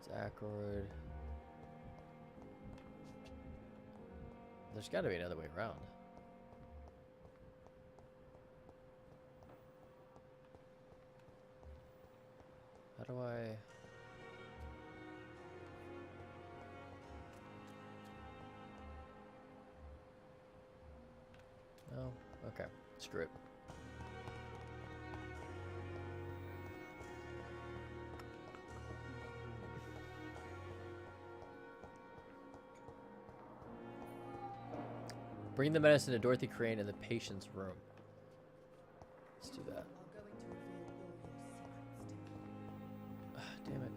It's Ackroyd. There's got to be another way around. How do I... No? Okay. Screw it. Bring the medicine to Dorothy Crane in the patient's room. Let's do that. Damn it.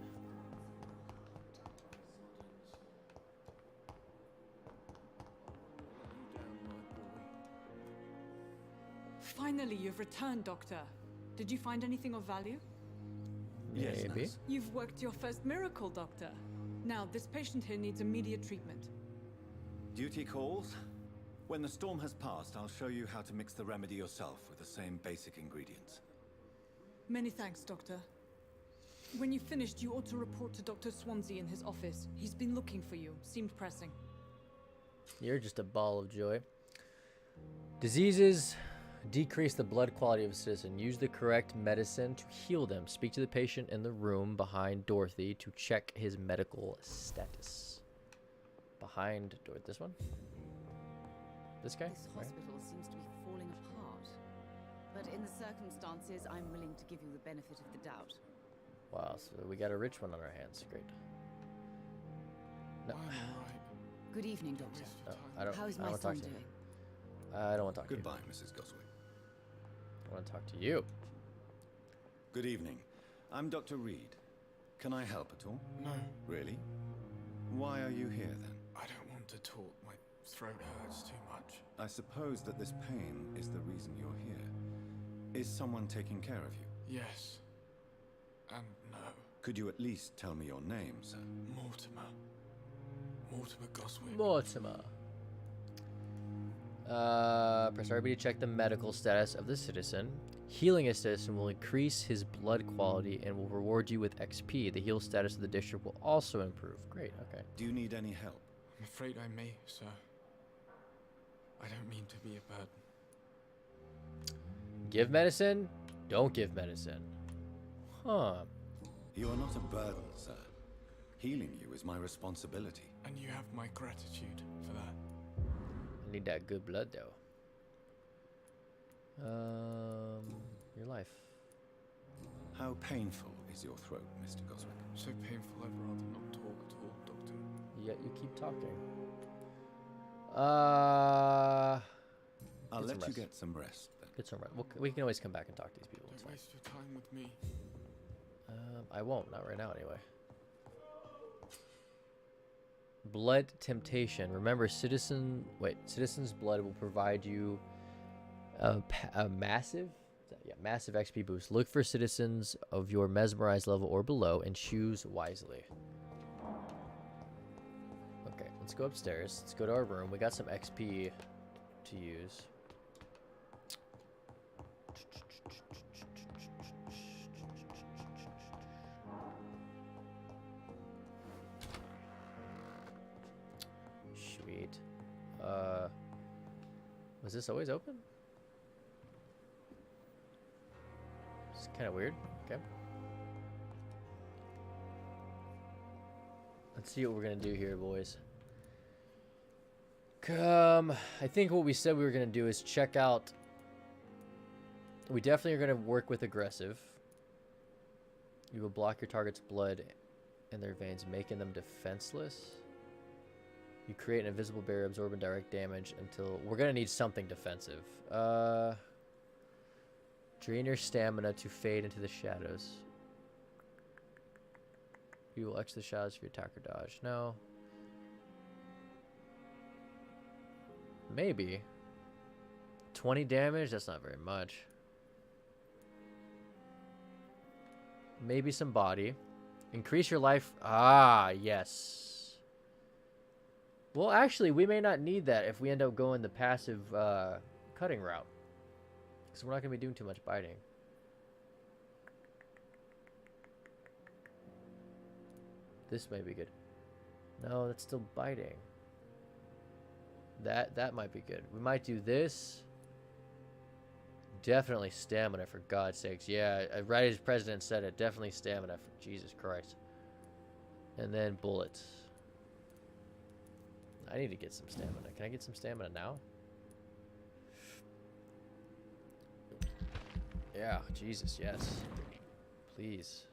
Finally, you've returned, Doctor. Did you find anything of value? Yes, Maybe. nurse. You've worked your first miracle, Doctor. Now, this patient here needs immediate treatment. Duty calls. When the storm has passed, I'll show you how to mix the remedy yourself with the same basic ingredients. Many thanks, Doctor. When you've finished, you ought to report to Dr. Swansea in his office. He's been looking for you. Seemed pressing. You're just a ball of joy. Diseases decrease the blood quality of a citizen. Use the correct medicine to heal them. Speak to the patient in the room behind Dorothy to check his medical status. Behind Dorothy. This one? This guy? This hospital seems to be falling apart. But in the circumstances, I'm willing to give you the benefit of the doubt. Wow, so we got a rich one on our hands. Great. No, I'm alright. Good evening, Doctor. no I don't. How is I my don't son want to talk to doing? you. I don't want to talk Goodbye, to you. Mrs. Goswick. I want to talk to you. Good evening. I'm Dr. Reed. Can I help at all? No, Really? Why are you here then? I don't want to talk. My throat hurts too much. I suppose that this pain is the reason you're here. Is someone taking care of you? Yes. And no. Could you at least tell me your name, sir? Mortimer. Mortimer Goswick. Mortimer. Press RB to check the medical status of the citizen. Healing a citizen will increase his blood quality and will reward you with XP. The heal status of the district will also improve. Great, okay. Do you need any help? I'm afraid I may, sir. I don't mean to be a burden. Give medicine, don't give medicine. Huh. You are not a burden, sir. Healing you is my responsibility. And you have my gratitude for that. I need that good blood, though. Your life. How painful is your throat, Mr. Goswick? So painful, I'd rather not talk at all, Doctor. Yet you keep talking. I'll Get some let you rest. get some rest then. Get some rest. We can always come back and talk to these people. It's Don't fine. waste your time with me. I won't. Not right now, anyway. Blood temptation. Remember, citizen's blood will provide you a massive, massive XP boost. Look for citizens of your mesmerized level or below and choose wisely. Okay, let's go upstairs. Let's go to our room. We got some XP to use. Sweet. Was this always open? It's kind of weird. Okay. Let's see what we're gonna do here, boys. I think what we said we were gonna do is check out. We definitely are gonna work with aggressive. You will block your target's blood in their veins, making them defenseless. You create an invisible barrier absorbing direct damage until... We're going to need something defensive. Drain your stamina to fade into the shadows. You will exit the shadows if you attack or dodge. No. Maybe. 20 damage? That's not very much. Maybe some body. Increase your life. Ah, yes. Well, actually, we may not need that if we end up going the passive cutting route. Because we're not going to be doing too much biting. This may be good. No, that's still biting. That might be good. We might do this. Definitely stamina, for God's sakes. Yeah, right as President said it. Definitely stamina, for Jesus Christ. And then bullets. I need to get some stamina. Can I get some stamina now? Yeah, Jesus, yes. Please.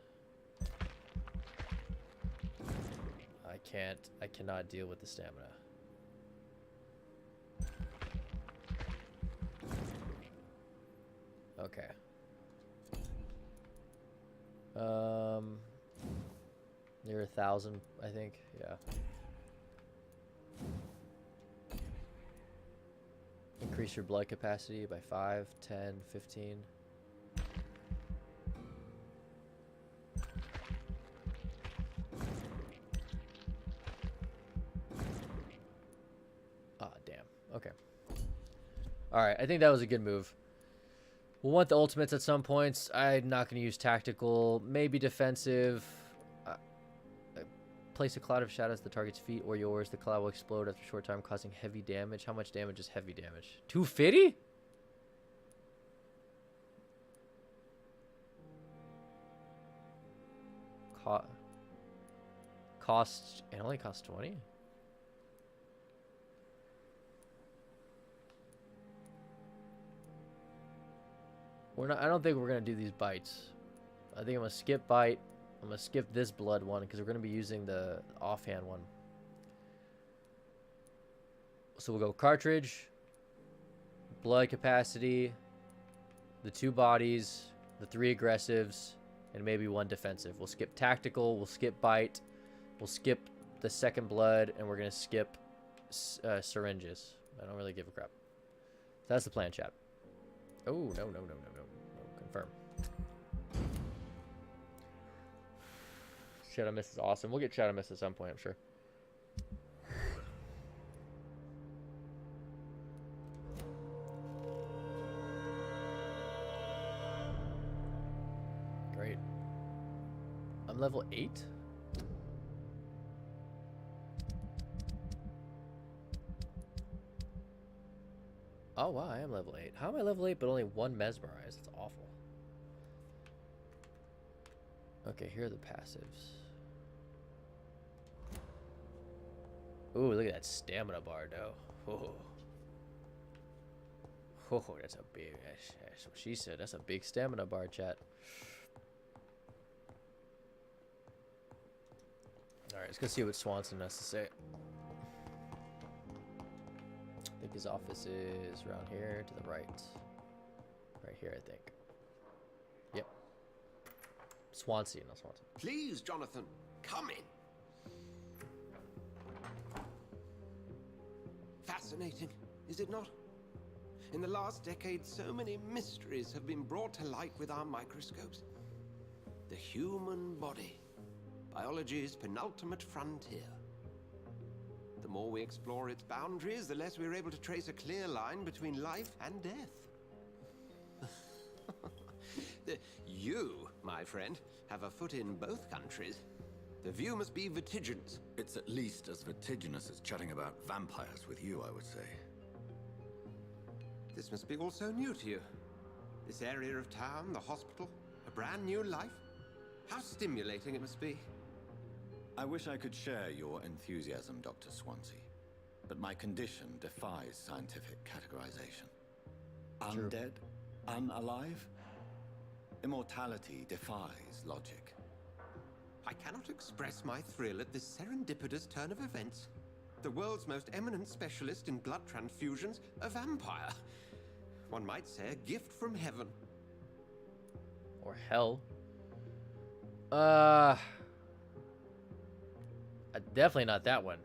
I cannot deal with the stamina. Okay. Near 1,000, I think. Yeah. Increase your blood capacity by 5, 10, 15. Ah, damn. Okay. Alright, I think that was a good move. We'll want the ultimates at some points. I'm not going to use tactical. Maybe defensive. Place a cloud of shadows at the target's feet or yours. The cloud will explode after a short time, causing heavy damage. How much damage is heavy damage? 250? Cost. It only costs 20? I don't think we're gonna do these bites. I think I'm gonna skip bite. I'm gonna skip this blood one because we're gonna be using the offhand one. So we'll go cartridge, blood capacity, the 2 bodies, the 3 aggressives, and maybe 1 defensive. We'll skip tactical. We'll skip bite. We'll skip the second blood, and we're gonna skip syringes. I don't really give a crap. So that's the plan, chat. Oh, no. Confirm. Shadow Mist is awesome. We'll get Shadow Mist at some point, I'm sure. Great. I'm level 8? Oh, wow, I am level 8. How am I level 8 but only 1 mesmerized? That's awful. Okay, here are the passives. Ooh, look at that stamina bar, though. Oh, that's a big... That's what she said. That's a big stamina bar, chat. Alright, let's go see what Swanson has to say. I think his office is around here to the right. Right here, I think. Yep. Swansea, not Swanson. Please, Jonathan, come in. Fascinating, is it not? In the last decade, so many mysteries have been brought to light with our microscopes. The human body, biology's penultimate frontier. The more we explore its boundaries, the less we're able to trace a clear line between life and death. You, my friend, have a foot in both countries. The view must be vertiginous. It's at least as vertiginous as chatting about vampires with you, I would say. This must be all so new to you. This area of town, the hospital, a brand new life. How stimulating it must be. I wish I could share your enthusiasm, Dr. Swansea, but my condition defies scientific categorization. True. Undead? Unalive? Immortality defies logic. I cannot express my thrill at this serendipitous turn of events. The world's most eminent specialist in blood transfusions, a vampire. One might say a gift from heaven. Or hell. Definitely not that one.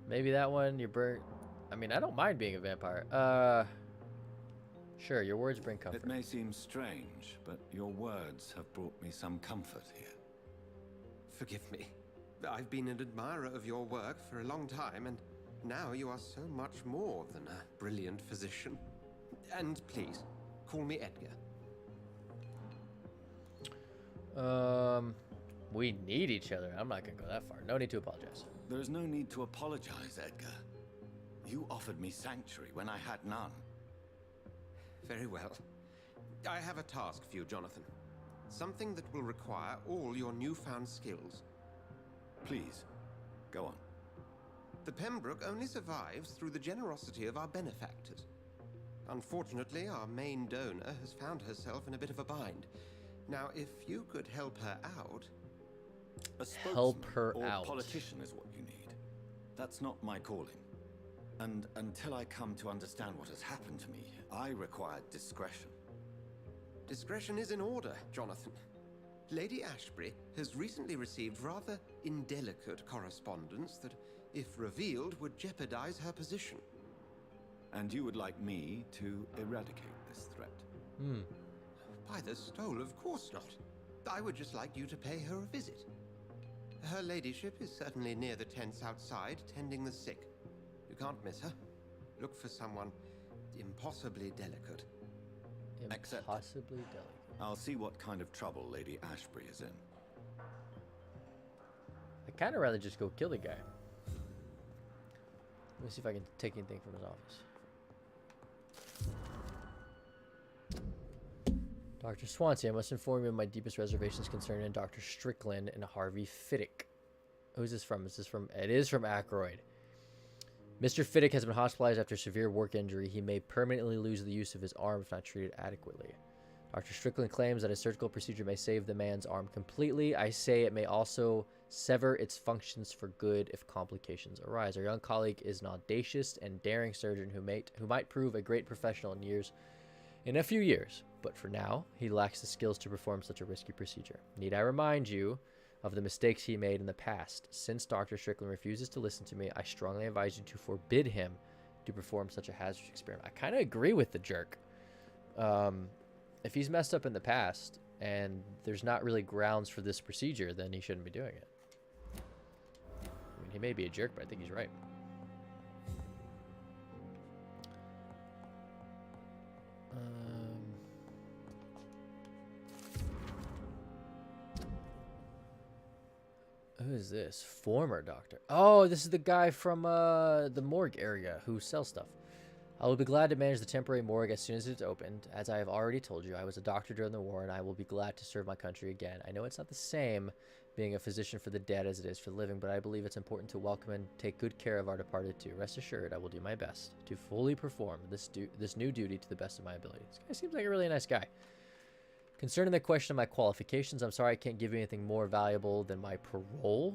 Maybe that one, you're burnt. I mean, I don't mind being a vampire. Sure, your words bring comfort. It may seem strange, but your words have brought me some comfort here. Forgive me. I've been an admirer of your work for a long time, and now you are so much more than a brilliant physician. And please, call me Edgar. We need each other. I'm not gonna go that far. No need to apologize. There is no need to apologize, Edgar. You offered me sanctuary when I had none. Very well. I have a task for you, Jonathan. Something that will require all your newfound skills. Please, go on. The Pembroke only survives through the generosity of our benefactors. Unfortunately, our main donor has found herself in a bit of a bind. Now, if you could help her out... A spokesman Help her or out. politician is what you need. That's not my calling. And until I come to understand what has happened to me, I require discretion. Discretion is in order, Jonathan. Lady Ashbury has recently received rather indelicate correspondence that, if revealed, would jeopardize her position. And you would like me to eradicate this threat? By the stole, of course not. I would just like you to pay her a visit. Her ladyship is certainly near the tents outside, tending the sick. You can't miss her. Look for someone impossibly delicate. Accepted. Impossibly delicate. I'll see what kind of trouble Lady Ashbury is in. I'd kind of rather just go kill the guy. Let me see if I can take anything from his office. Dr. Swansea, I must inform you of my deepest reservations concerning Dr. Strickland and Harvey Fiddick. Who's this from? Is this from? It is from Ackroyd. Mr. Fiddick has been hospitalized after severe work injury. He may permanently lose the use of his arm if not treated adequately. Dr. Strickland claims that a surgical procedure may save the man's arm completely. I say it may also sever its functions for good if complications arise. Our young colleague is an audacious and daring surgeon who might prove a great professional in a few years, but for now, he lacks the skills to perform such a risky procedure. Need I remind you of the mistakes he made in the past? Since Dr. Strickland refuses to listen to me, I strongly advise you to forbid him to perform such a hazardous experiment. I kind of agree with the jerk. If he's messed up in the past and there's not really grounds for this procedure, then he shouldn't be doing it. I mean, he may be a jerk, but I think he's right. Who is this? Former doctor. Oh, this is the guy from the morgue area who sells stuff. I will be glad to manage the temporary morgue as soon as it's opened. As I have already told you, I was a doctor during the war, and I will be glad to serve my country again. I know it's not the same being a physician for the dead as it is for the living, but I believe it's important to welcome and take good care of our departed too. Rest assured, I will do my best to fully perform this new duty to the best of my ability. This guy seems like a really nice guy. Concerning the question of my qualifications, I'm sorry I can't give you anything more valuable than my parole.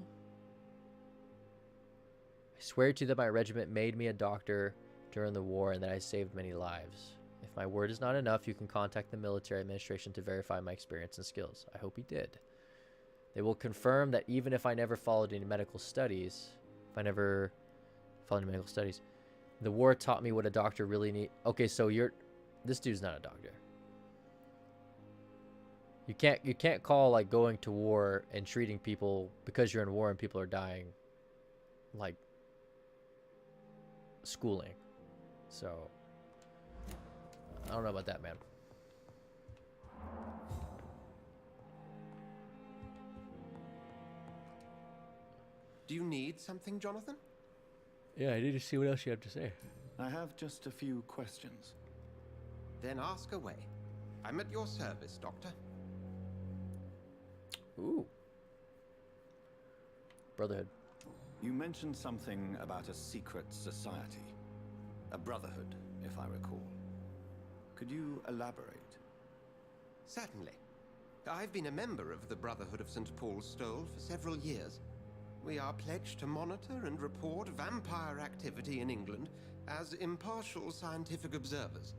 I swear to you that my regiment made me a doctor during the war and that I saved many lives. If my word is not enough, you can contact the military administration to verify my experience and skills. I hope he did. They will confirm that even if I never followed any medical studies, the war taught me what a doctor really needs. Okay, so this dude's not a doctor. You can't call like going to war and treating people because you're in war and people are dying like schooling. So I don't know about that, man. Do you need something, Jonathan? Yeah, I need to see what else you have to say. I have just a few questions. Then ask away. I'm at your service, Doctor. Ooh. Brotherhood. You mentioned something about a secret society. A brotherhood, if I recall. Could you elaborate? Certainly. I've been a member of the Brotherhood of St. Paul's Stole for several years. We are pledged to monitor and report vampire activity in England as impartial scientific observers.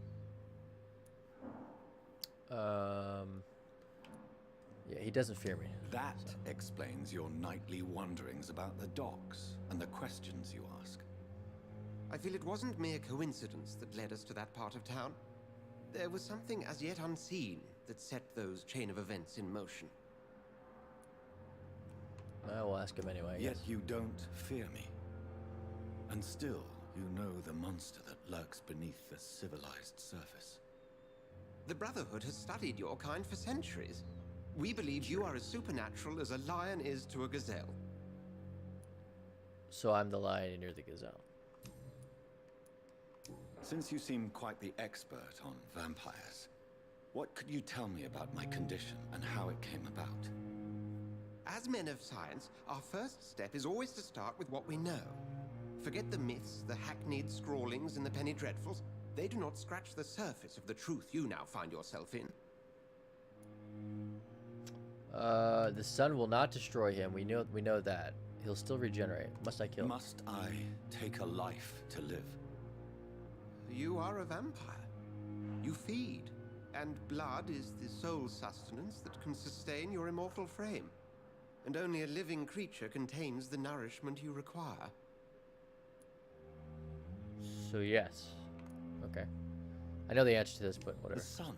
Yeah, he doesn't fear me. That explains your nightly wanderings about the docks and the questions you ask. I feel it wasn't mere coincidence that led us to that part of town. There was something as yet unseen that set those chain of events in motion. I will ask him anyway. Yet you don't fear me. And still, you know the monster that lurks beneath the civilized surface. The Brotherhood has studied your kind for centuries. We believe you are as supernatural as a lion is to a gazelle. So I'm the lion and you're the gazelle. Since you seem quite the expert on vampires, what could you tell me about my condition and how it came about? As men of science, our first step is always to start with what we know. Forget the myths, the hackneyed scrawlings, and the penny dreadfuls. They do not scratch the surface of the truth you now find yourself in. The sun will not destroy him. We know that. He'll still regenerate. Must I kill him? Must I take a life to live? You are a vampire. You feed, and blood is the sole sustenance that can sustain your immortal frame. And only a living creature contains the nourishment you require. So yes. Okay. I know the answer to this, but whatever. The sun.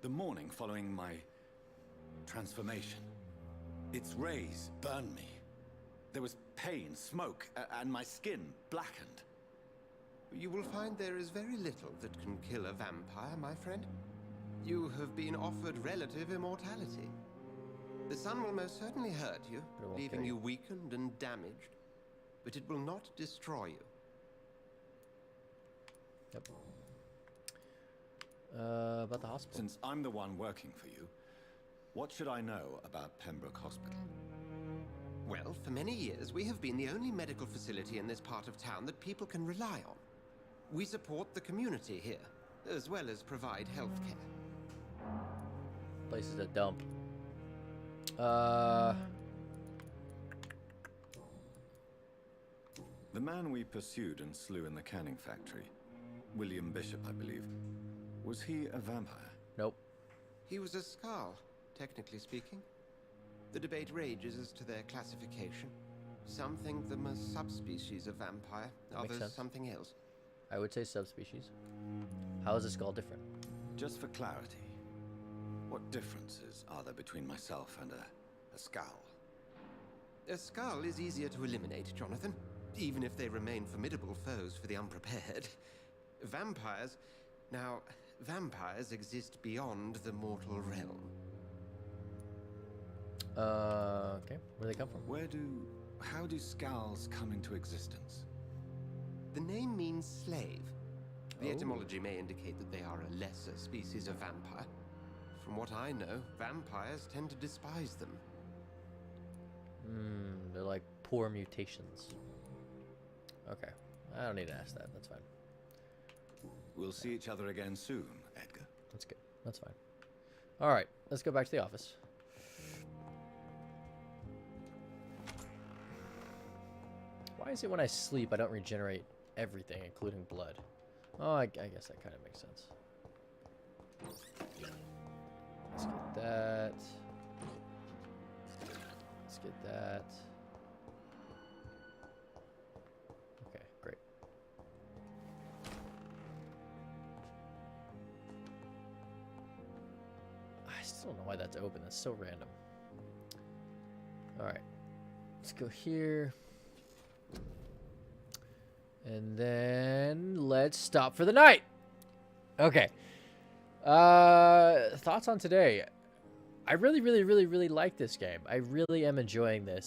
The morning following my transformation. Its rays burned me. There was pain, smoke, and my skin blackened. You will find there is very little that can kill a vampire, my friend. You have been offered relative immortality. The sun will most certainly hurt you, But it won't leaving kill you you. weakened and damaged. But it will not destroy you. Yep. About the hospital. Since I'm the one working for you, what should I know about Pembroke Hospital? Well, for many years, we have been the only medical facility in this part of town that people can rely on. We support the community here, as well as provide health care. Place is a dump. The man we pursued and slew in the canning factory, William Bishop, I believe, was he a vampire? Nope. He was a Skald, technically speaking. The debate rages as to their classification. Some think them as subspecies of vampire, That makes others sense. something else. I would say subspecies. How is a skull different? Just for clarity, what differences are there between myself and a Skald? A Skald is easier to eliminate, Jonathan, even if they remain formidable foes for the unprepared. Vampires... Now, vampires exist beyond the mortal realm. Okay. Where do they come from? How do Skalds come into existence? The name means slave. The Oh. etymology may indicate that they are a lesser species of vampire. From what I know, vampires tend to despise them. They're like poor mutations. Okay. I don't need to ask that. That's fine. We'll see each other again soon, Edgar. That's good. That's fine. All right. Let's go back to the office. Why is it when I sleep I don't regenerate everything, including blood? Oh, I guess that kind of makes sense. Let's get that. Let's get that. Okay, great. I still don't know why that's open. That's so random. All right. Let's go here. And then let's stop for the night. Okay. Thoughts on today? I really like this game. I really am enjoying this.